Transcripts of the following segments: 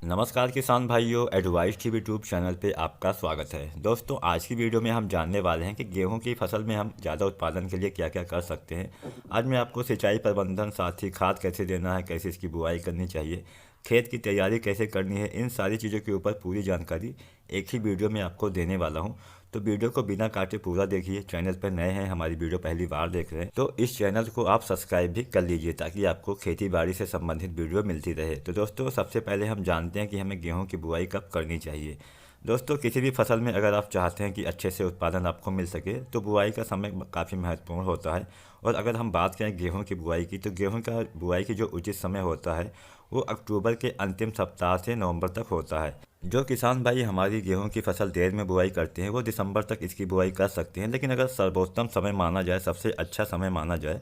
नमस्कार किसान भाइयों, एडवाइस टीवी यूट्यूब चैनल पे आपका स्वागत है। दोस्तों, आज की वीडियो में हम जानने वाले हैं कि गेहूं की फसल में हम ज़्यादा उत्पादन के लिए क्या क्या कर सकते हैं। आज मैं आपको सिंचाई प्रबंधन, साथ ही खाद कैसे देना है, कैसे इसकी बुआई करनी चाहिए, खेत की तैयारी कैसे करनी है, इन सारी चीज़ों के ऊपर पूरी जानकारी एक ही वीडियो में आपको देने वाला हूँ। तो वीडियो को बिना काटे पूरा देखिए। चैनल पर नए हैं, हमारी वीडियो पहली बार देख रहे हैं तो इस चैनल को आप सब्सक्राइब भी कर लीजिए ताकि आपको खेती बाड़ी से संबंधित वीडियो मिलती रहे। तो दोस्तों, सबसे पहले हम जानते हैं कि हमें गेहूं की बुआई कब करनी चाहिए। दोस्तों, किसी भी फसल में अगर आप चाहते हैं कि अच्छे से उत्पादन आपको मिल सके तो बुआई का समय काफ़ी महत्वपूर्ण होता है। और अगर हम बात करें गेहूं की बुआई की, तो गेहूं का बुआई की जो उचित समय होता है वो अक्टूबर के अंतिम सप्ताह से नवंबर तक होता है। जो किसान भाई हमारी गेहूं की फसल देर में बुआई करते हैं वो दिसंबर तक इसकी बुआई कर सकते हैं, लेकिन अगर सर्वोत्तम समय माना जाए, सबसे अच्छा समय माना जाए,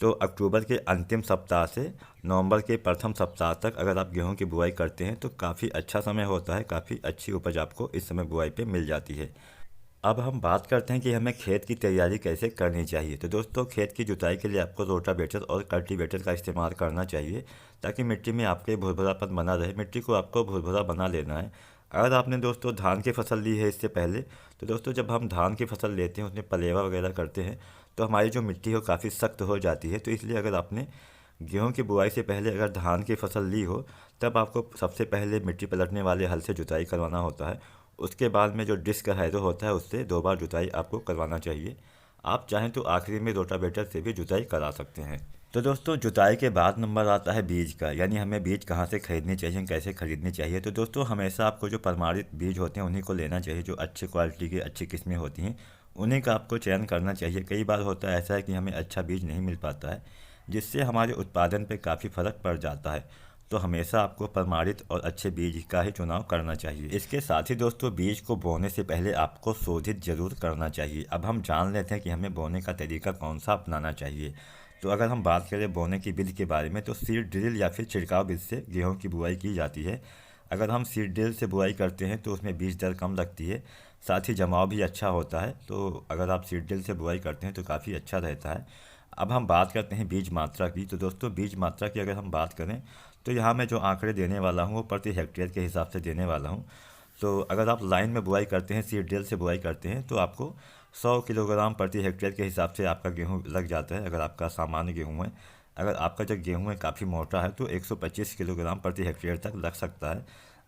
तो अक्टूबर के अंतिम सप्ताह से नवंबर के प्रथम सप्ताह तक अगर आप गेहूं की बुआई करते हैं तो काफ़ी अच्छा समय होता है। काफ़ी अच्छी उपज आपको इस समय बुआई पे मिल जाती है। अब हम बात करते हैं कि हमें खेत की तैयारी कैसे करनी चाहिए। तो दोस्तों, खेत की जुताई के लिए आपको रोटावेटर और कल्टीवेटर का इस्तेमाल करना चाहिए ताकि मिट्टी में आपके भुरभुरापन बना रहे। मिट्टी को आपको भुरभुरा बना लेना है। अगर आपने दोस्तों धान की फसल ली है इससे पहले, तो दोस्तों जब हम धान की फसल लेते हैं उसमें पलेवा वगैरह करते हैं तो हमारी जो मिट्टी है वो काफ़ी सख्त हो जाती है। तो इसलिए अगर आपने गेहूं की बुआई से पहले अगर धान की फसल ली हो, तब आपको सबसे पहले मिट्टी पलटने वाले हल से जुताई करवाना होता है। उसके बाद में जो डिस्क हैरो होता है उससे 2 बार जुताई आपको करवाना चाहिए। आप चाहें तो आखिरी में रोटावेटर से भी जुताई करा सकते हैं। तो दोस्तों, जुताई के बाद नंबर आता है बीज का, यानी हमें बीज कहाँ से खरीदने चाहिए, कैसे खरीदनी चाहिए। तो दोस्तों, हमेशा आपको जो प्रमाणित बीज होते हैं उन्हीं को लेना चाहिए। जो अच्छी क्वालिटी की अच्छी किस्में होती हैं उन्हीं का आपको चयन करना चाहिए। कई बार होता है ऐसा है कि हमें अच्छा बीज नहीं मिल पाता है, जिससे हमारे उत्पादन पे काफ़ी फर्क पड़ जाता है। तो हमेशा आपको प्रमाणित और अच्छे बीज का ही चुनाव करना चाहिए। इसके साथ ही दोस्तों, बीज को बोने से पहले आपको शोधित जरूर करना चाहिए। अब हम जान लेते हैं कि हमें बोने का तरीका कौन सा अपनाना चाहिए। तो अगर हम बात करें बोने की विधि के बारे में, तो सीड ड्रिल या फिर छिड़काव विधि से गेहूं की बुआई की जाती है। अगर हम सीड ड्रिल से बुआई करते हैं तो उसमें बीज दर कम लगती है, साथ ही जमाव भी अच्छा होता है। तो अगर आप सीड ड्रिल से बुआई करते हैं तो काफ़ी अच्छा रहता है। अब हम बात करते हैं बीज मात्रा की। तो दोस्तों, बीज मात्रा की अगर हम बात करें तो यहाँ मैं जो आंकड़े देने वाला हूँ वो प्रति हेक्टेयर के हिसाब से देने वाला हूँ। तो अगर आप लाइन में बुआई करते हैं, सीड ड्रिल से बुआई करते हैं, तो आपको 100 किलोग्राम प्रति हेक्टेयर के हिसाब से आपका गेहूँ लग जाता है। अगर आपका सामान्य गेहूँ है, अगर आपका जो गेहूँ है काफ़ी मोटा है, तो 125 किलोग्राम प्रति हेक्टेयर तक लग सकता है।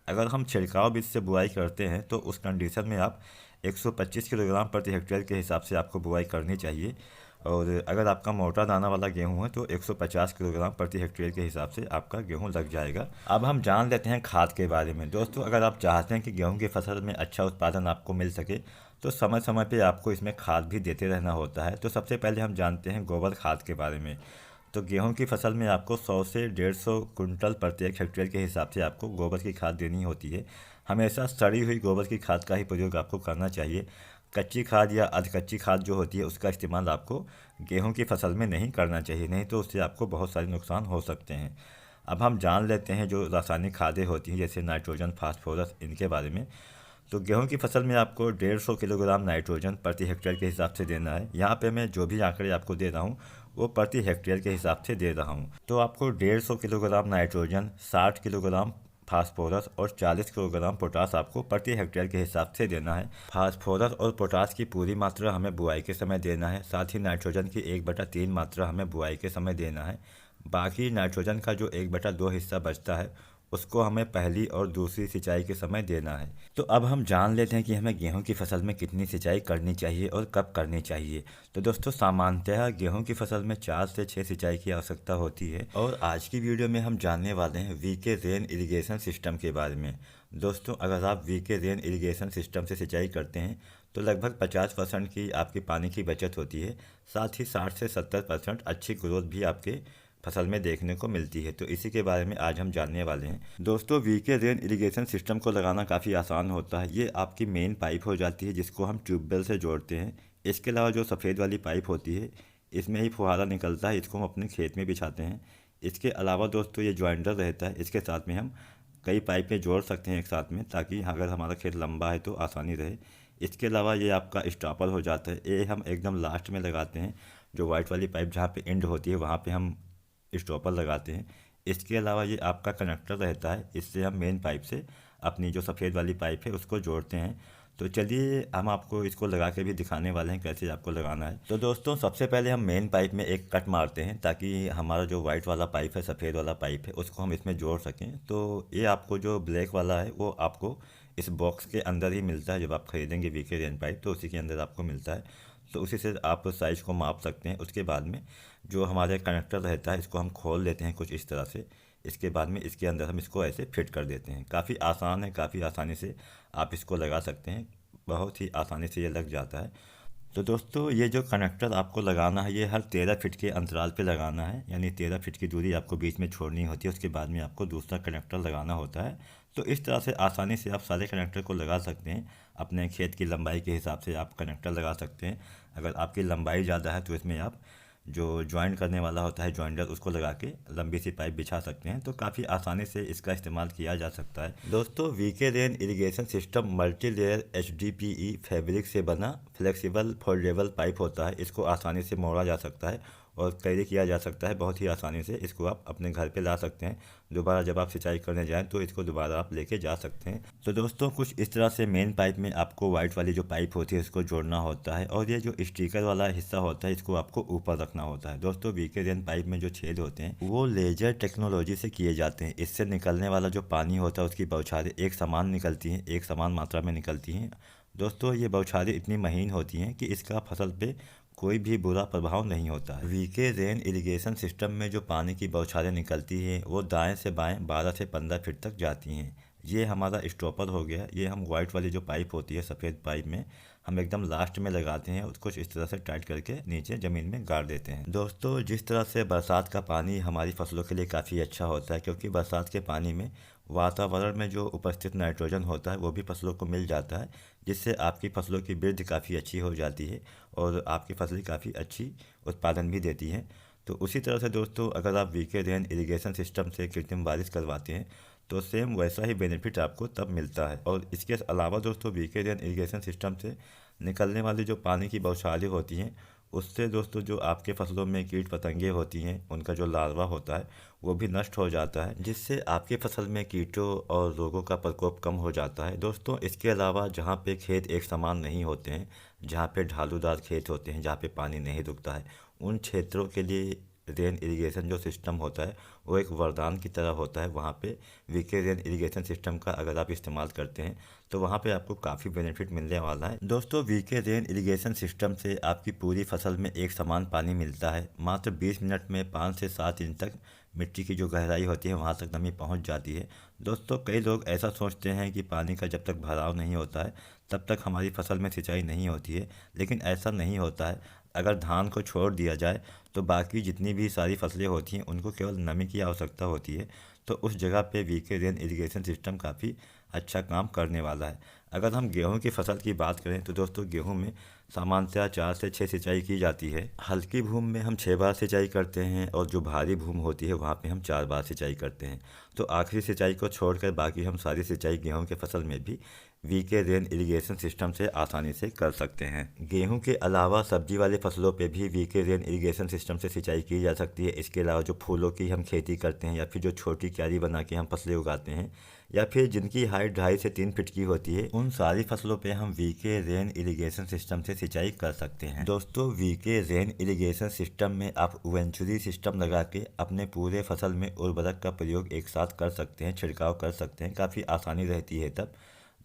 अगर हम छिड़काव बीज से बुआई करते हैं तो उस कंडीशन में आप 125 किलोग्राम प्रति हेक्टेयर के हिसाब से आपको बुआई करनी चाहिए। और अगर आपका मोटा दाना वाला गेहूं है तो 150 किलोग्राम प्रति हेक्टेयर के हिसाब से आपका गेहूं लग जाएगा। अब हम जान लेते हैं खाद के बारे में। दोस्तों, अगर आप चाहते हैं कि गेहूं की फसल में अच्छा उत्पादन आपको मिल सके तो समय समय पे आपको इसमें खाद भी देते रहना होता है। तो सबसे पहले हम जानते हैं गोबर खाद के बारे में। तो गेहूं की फसल में आपको 100 से 150 कुंटल प्रत्येक हेक्टेयर के हिसाब से आपको गोबर की खाद देनी होती है। हमेशा सड़ी हुई गोबर की खाद का ही प्रयोग आपको करना चाहिए। कच्ची खाद या अधकच्ची खाद जो होती है उसका इस्तेमाल आपको गेहूं की फसल में नहीं करना चाहिए, नहीं तो उससे आपको बहुत सारे नुकसान हो सकते हैं। अब हम जान लेते हैं जो रासायनिक खादें होती हैं जैसे नाइट्रोजन, फास्फोरस, इनके बारे में। तो गेहूं की फसल में आपको 150 किलोग्राम नाइट्रोजन प्रति हेक्टेयर के हिसाब से देना है। यहाँ पे मैं जो भी आंकड़े आपको दे रहा हूँ वो प्रति हेक्टेयर के हिसाब से दे रहा हूँ। तो आपको 150 किलोग्राम नाइट्रोजन, 60 किलोग्राम फास्फोरस और 40 किलोग्राम पोटास आपको प्रति हेक्टेयर के हिसाब से देना है। फास्फोरस और पोटास की पूरी मात्रा हमें बुआई के समय देना है। साथ ही नाइट्रोजन की 1/3 मात्रा हमें बुआई के समय देना है। बाकी नाइट्रोजन का जो 1/2 हिस्सा बचता है उसको हमें पहली और दूसरी सिंचाई के समय देना है। तो अब हम जान लेते हैं कि हमें गेहूं की फसल में कितनी सिंचाई करनी चाहिए और कब करनी चाहिए। तो दोस्तों, सामान्यतः गेहूं की फसल में 4 से 6 सिंचाई की आवश्यकता होती है। और आज की वीडियो में हम जानने वाले हैं वीके रेन इरिगेशन सिस्टम के बारे में। दोस्तों, अगर आप वीके रेन इरिगेशन सिस्टम से सिंचाई करते हैं तो लगभग 50% की आपकी पानी की बचत होती है। साथ ही 60 से 70% अच्छी ग्रोथ भी आपके फसल में देखने को मिलती है। तो इसी के बारे में आज हम जानने वाले हैं। दोस्तों, वीके रेन इरिगेशन सिस्टम को लगाना काफ़ी आसान होता है। ये आपकी मेन पाइप हो जाती है जिसको हम ट्यूबवेल से जोड़ते हैं। इसके अलावा जो सफ़ेद वाली पाइप होती है इसमें ही फुहारा निकलता है, इसको हम अपने खेत में बिछाते हैं। इसके अलावा दोस्तों ये जॉइंटर रहता है, इसके साथ में हम कई पाइपें जोड़ सकते हैं एक साथ में, ताकि अगर हमारा खेत लंबा है तो आसानी रहे। इसके अलावा ये आपका स्टॉपर हो जाता है, ये हम एकदम लास्ट में लगाते हैं। जो वाइट वाली पाइप जहाँ पे एंड होती है वहाँ पे हम स्टॉपर लगाते हैं। इसके अलावा ये आपका कनेक्टर रहता है, इससे हम मेन पाइप से अपनी जो सफ़ेद वाली पाइप है उसको जोड़ते हैं। तो चलिए हम आपको इसको लगा के भी दिखाने वाले हैं कैसे आपको लगाना है। तो दोस्तों सबसे पहले हम मेन पाइप में एक कट मारते हैं ताकि हमारा जो वाइट वाला पाइप है, सफ़ेद वाला पाइप है, उसको हम इसमें जोड़ सकें। तो ये आपको जो ब्लैक वाला है वो आपको इस बॉक्स के अंदर ही मिलता है। जब आप खरीदेंगे वीके रेन पाइप तो उसी के अंदर आपको मिलता है, तो उसी से आप साइज़ को माप सकते हैं। उसके बाद में जो हमारे कनेक्टर रहता है इसको हम खोल लेते हैं कुछ इस तरह से। इसके बाद में इसके अंदर हम इसको ऐसे फिट कर देते हैं। काफ़ी आसान है, काफ़ी आसानी से आप इसको लगा सकते हैं, बहुत ही आसानी से ये लग जाता है। तो दोस्तों ये जो कनेक्टर आपको लगाना है ये हर 13 फीट के अंतराल पे लगाना है, यानी 13 फीट की दूरी आपको बीच में छोड़नी होती है। उसके बाद में आपको दूसरा कनेक्टर लगाना होता है। तो इस तरह से आसानी से आप सारे कनेक्टर को लगा सकते हैं। अपने खेत की लंबाई के हिसाब से आप कनेक्टर लगा सकते हैं। अगर आपकी लंबाई ज़्यादा है तो इसमें आप जो ज्वाइन करने वाला होता है जॉइंटर, उसको लगा के लंबी सी पाइप बिछा सकते हैं। तो काफ़ी आसानी से इसका इस्तेमाल किया जा सकता है। दोस्तों वीके rain irrigation system multi layer HDPE fabric से बना फ्लेक्सिबल फोल्डेबल पाइप होता है। इसको आसानी से मोड़ा जा सकता है और कैरी किया जा सकता है बहुत ही आसानी से। इसको आप अपने घर पे ला सकते हैं, दोबारा जब आप सिंचाई करने जाएं तो इसको दोबारा आप लेके जा सकते हैं। तो दोस्तों कुछ इस तरह से मेन पाइप में आपको वाइट वाली जो पाइप होती है इसको जोड़ना होता है, और ये जो स्टिकर वाला हिस्सा होता है इसको आपको ऊपर रखना होता है। दोस्तों वीके रेन पाइप में जो छेद होते हैं वो लेजर टेक्नोलॉजी से किए जाते हैं। इससे निकलने वाला जो पानी होता है उसकी बौछारें एक समान निकलती हैं, एक समान मात्रा में निकलती हैं। दोस्तों ये बौछारें इतनी महीन होती हैं कि इसका फसल पे कोई भी बुरा प्रभाव नहीं होता है। वीके रेन इरिगेशन सिस्टम में जो पानी की बौछारें निकलती हैं वो दाएं से बाएं 12 से 15 फीट तक जाती हैं। ये हमारा स्टॉपर हो गया। ये हम वाइट वाली जो पाइप होती है सफ़ेद पाइप में हम एकदम लास्ट में लगाते हैं, उसको इस तरह से टाइट करके नीचे ज़मीन में गाड़ देते हैं। दोस्तों जिस तरह से बरसात का पानी हमारी फसलों के लिए काफ़ी अच्छा होता है, क्योंकि बरसात के पानी में वातावरण में जो उपस्थित नाइट्रोजन होता है वो भी फसलों को मिल जाता है, जिससे आपकी फसलों की वृद्धि काफ़ी अच्छी हो जाती है और आपकी फसलें काफ़ी अच्छी उत्पादन भी देती हैं। तो उसी तरह से दोस्तों अगर आप वीके रेन इरिगेशन सिस्टम से कृत्रिम बारिश करवाते हैं तो सेम वैसा ही बेनिफिट आपको तब मिलता है। और इसके अलावा दोस्तों वीके रेन इरिगेशन सिस्टम से निकलने वाली जो पानी की बौछारें होती हैं उससे दोस्तों जो आपके फसलों में कीट पतंगे होती हैं उनका जो लार्वा होता है वो भी नष्ट हो जाता है, जिससे आपकी फसल में कीटों और रोगों का प्रकोप कम हो जाता है। दोस्तों इसके अलावा जहाँ पे खेत एक समान नहीं होते हैं, जहाँ पे ढालूदार खेत होते हैं, जहाँ पे पानी नहीं रुकता है, उन क्षेत्रों के लिए रेन इरिगेशन जो सिस्टम होता है वो एक वरदान की तरह होता है। वहाँ पे वीके रेन इरिगेशन सिस्टम का अगर आप इस्तेमाल करते हैं तो वहाँ पे आपको काफ़ी बेनिफिट मिलने वाला है। दोस्तों वीके रेन इरिगेशन सिस्टम से आपकी पूरी फसल में एक समान पानी मिलता है। मात्र 20 मिनट में 5 से 7 इंच तक मिट्टी की जो गहराई होती है वहाँ तक नमी पहुँच जाती है। दोस्तों कई लोग ऐसा सोचते हैं कि पानी का जब तक भराव नहीं होता है तब तक हमारी फसल में सिंचाई नहीं होती है, लेकिन ऐसा नहीं होता है। अगर धान को छोड़ दिया जाए तो बाकी जितनी भी सारी फसलें होती हैं उनको केवल नमी की आवश्यकता होती है। तो उस जगह पे वीके रेन इरिगेशन सिस्टम काफ़ी अच्छा काम करने वाला है। अगर हम गेहूं की फसल की बात करें तो दोस्तों गेहूं में सामान्यतः 4 से 6 सिंचाई की जाती है। हल्की भूमि में हम 6 बार सिंचाई करते हैं और जो भारी भूमि होती है वहाँ पे हम 4 बार सिंचाई करते हैं। तो आखिरी सिंचाई को छोड़कर बाकी हम सारी सिंचाई गेहूं के फसल में भी वीके रेन इरिगेशन सिस्टम से आसानी से कर सकते हैं। गेहूं के अलावा सब्जी वाले फसलों पे भी वीके रेन इरिगेशन सिस्टम से सिंचाई की जा सकती है। इसके अलावा जो फूलों की हम खेती करते हैं या फिर जो छोटी क्यारी बना के हम फसलें उगाते हैं या फिर जिनकी हाइट 2.5 से 3 फीट की होती है, उन सारी फसलों पे हम वीके रेन इरिगेशन सिस्टम से सिंचाई कर सकते हैं। दोस्तों वीके रेन इरिगेशन सिस्टम में आप वेंचुरी सिस्टम लगा के अपने पूरे फसल में उर्वरक का प्रयोग एक साथ कर सकते हैं, छिड़काव कर सकते हैं, काफ़ी आसानी रहती है तब।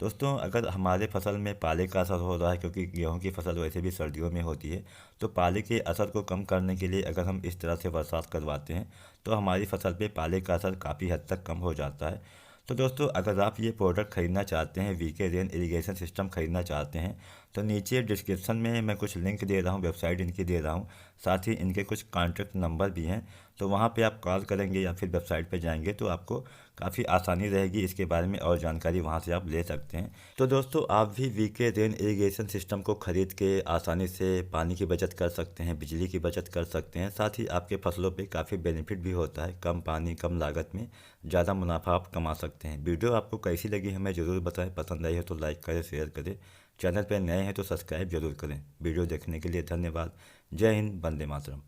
दोस्तों अगर हमारे फसल में पाले का असर हो रहा है, क्योंकि गेहूं की फसल वैसे भी सर्दियों में होती है, तो पाले के असर को कम करने के लिए अगर हम इस तरह से बरसात करवाते हैं तो हमारी फसल पे पाले का असर काफ़ी हद तक कम हो जाता है। तो दोस्तों अगर आप ये प्रोडक्ट ख़रीदना चाहते हैं, वीके रेन इरिगेशन सिस्टम ख़रीदना चाहते हैं, तो नीचे डिस्क्रिप्शन में मैं कुछ लिंक दे रहा हूँ, वेबसाइट इनकी दे रहा हूँ, साथ ही इनके कुछ कॉन्टैक्ट नंबर भी हैं। तो वहाँ पे आप कॉल करेंगे या फिर वेबसाइट पे जाएंगे तो आपको काफ़ी आसानी रहेगी, इसके बारे में और जानकारी वहाँ से आप ले सकते हैं। तो दोस्तों आप भी वीके रेन इरिगेशन सिस्टम को ख़रीद के आसानी से पानी की बचत कर सकते हैं, बिजली की बचत कर सकते हैं, साथ ही आपके फसलों पे काफ़ी बेनिफिट भी होता है। कम पानी कम लागत में ज़्यादा मुनाफा आप कमा सकते हैं। वीडियो आपको कैसी लगी हमें ज़रूर बताएं, पसंद आई हो तो लाइक करें, शेयर करें, चैनल पर नए हैं तो सब्सक्राइब जरूर करें। वीडियो देखने के लिए धन्यवाद। जय हिंद, वंदे मातरम।